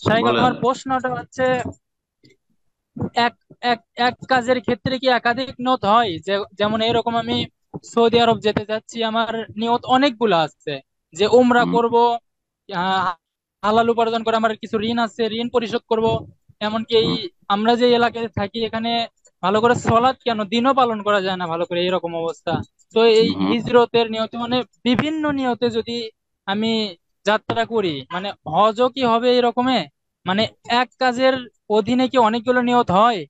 শাইখ বলেন। আমার প্রশ্নটা হচ্ছে, এক এক এক কাজের ক্ষেত্রে কি একাধিক নিয়ত হয়? যে যেমন এরকম আমি সৌদি আরব যেতে যাচ্ছি, আমার নিয়ত অনেকগুলো আছে, যে উমরা হুম, করব, হালাল উপার্জন করে আমার কিছু ঋণ আছে, ঋণ পরিশোধ করব। এমনকি এই হুম, আমরা যে এলাকায় থাকি এখানে ভালো করে সলাৎ কেন দিনও পালন করা যায় না ভালো করে, এরকম অবস্থা। তো এই হুম। হিজরতের নিয়তে মানে বিভিন্ন নিয়তে যদি আমি যাত্রা করি, মানে হজও কি হবে এরকমে? মানে এক কাজের অধীনে কি অনেকগুলো নিয়ত হয়?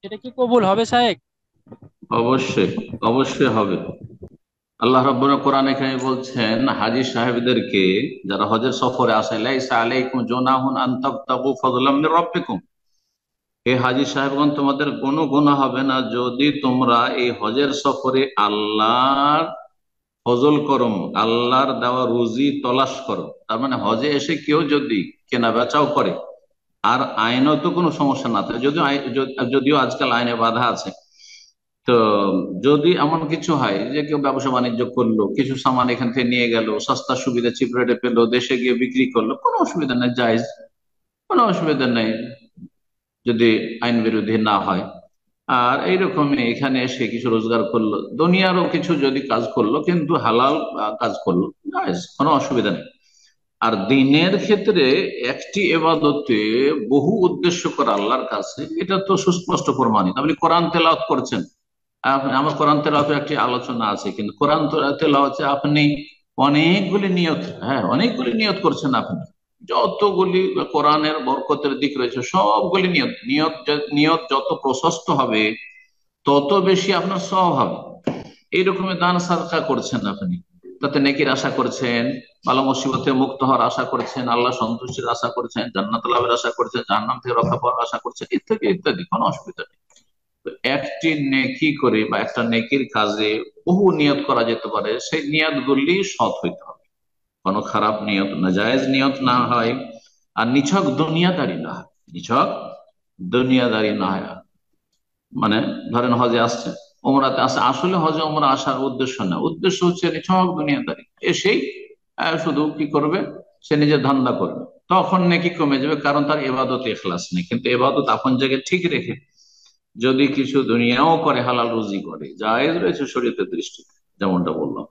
এটা কি কবুল হবে শায়েখ? অবশ্যই, অবশ্যই হবে। আল্লাহ রাব্বুল কোরআন এখানে বলছেন হাজী সাহেবদেরকে, যারা হজের সফরে আসেন, লাইসা আলাইকুম জুনাহুন আন তাবতাগু ফাদলাম মির রাব্বিকুম। হে হাজী সাহেবগণ, তোমাদের কোনো গুনাহ হবে না যদি তোমরা এই হজের সফরে আল্লাহর ফজল করম, আল্লাহর দেওয়া রুজি তলাশ করো। তার মানে হজে এসে কেউ যদি কেনা বেচাও করে, আর আইনত কোনো সমস্যা না থাকে, যদিও আজকাল আইনে বাধা আছে, তো যদি এমন কিছু হয় যে কেউ ব্যবসা বাণিজ্য করলো, কিছু সামান এখান থেকে নিয়ে গেল, সস্তা সুবিধা চিপ রেটে পেলো, দেশে গিয়ে বিক্রি করলো, কোনো অসুবিধা নেই, জায়েজ, কোনো অসুবিধা নেই, যদি আইন বিরোধী না হয়। আর এইরকমই এখানে এসে কিছু রোজগার করলো, দুনিয়ারও কিছু যদি কাজ করলো, কিন্তু হালাল কাজ করলো, জায়েজ, কোনো অসুবিধা নেই। আর দিনের ক্ষেত্রে একটি এবাদতে বহু উদ্দেশ্য করা আল্লাহর কাছে, এটা তো সুস্পষ্ট প্রমাণিত। আপনি কোরআন তেলাওয়াত করছেন, আমার কোরআন তেলাওয়াতের একটি আলোচনা আছে, কিন্তু কোরআন তেলাওয়াতে আপনি অনেকগুলি নিয়ত, হ্যাঁ অনেকগুলি নিয়ত করছেন আপনি, যতগুলি কোরআনের বরকতের দিক রয়েছে সবগুলি নিয়ত, নিয়ত যত প্রশস্ত হবে তত বেশি আপনার সওয়াব হবে। এইরকমের দান সাদকা করছেন আপনি, তাতে নেকির আশা করছেন, ভালো মুসিবতে মুক্ত হওয়ার আশা করছেন, আল্লাহ সন্তুষ্টির আশা করছেন, জান্নাত লাভের আশা করছেন, জাহান্নাম থেকে রক্ষা পাওয়ার আশা করছেন, ইত্যাদি ইত্যাদি, কোনো অসুবিধা নেই। তো একটি নেকি করে বা একটা নেকির কাজে বহু নিয়ত করা যেতে পারে, সেই নিয়ত গুলি সৎ হইতে হবে, কোনো খারাপ নিয়ত না, জায়েজ নিয়ত না হয়, আর নিছক দুনিয়াদারি না হয়, নিছক দুনিয়াদারি না হয়। মানে ধরেন হজে আসছে, ওমরাতে আসে, আসলে হজে ওমরা আসার উদ্দেশ্য না, উদ্দেশ্য হচ্ছে নিছক দুনিয়াদারি, এসেই শুধু কি করবে, সে নিজের ধান্দা করবে, তখন নাকি কমে যাবে, কারণ তার এবাদত ইখলাস নেই। কিন্তু এবাদত আপন জায়গায় ঠিক রেখে যদি কিছু দুনিয়াও করে, হালাল রুজি করে, জায়েজ রয়েছে শরীয়তের দৃষ্টিতে, যেমনটা বললাম।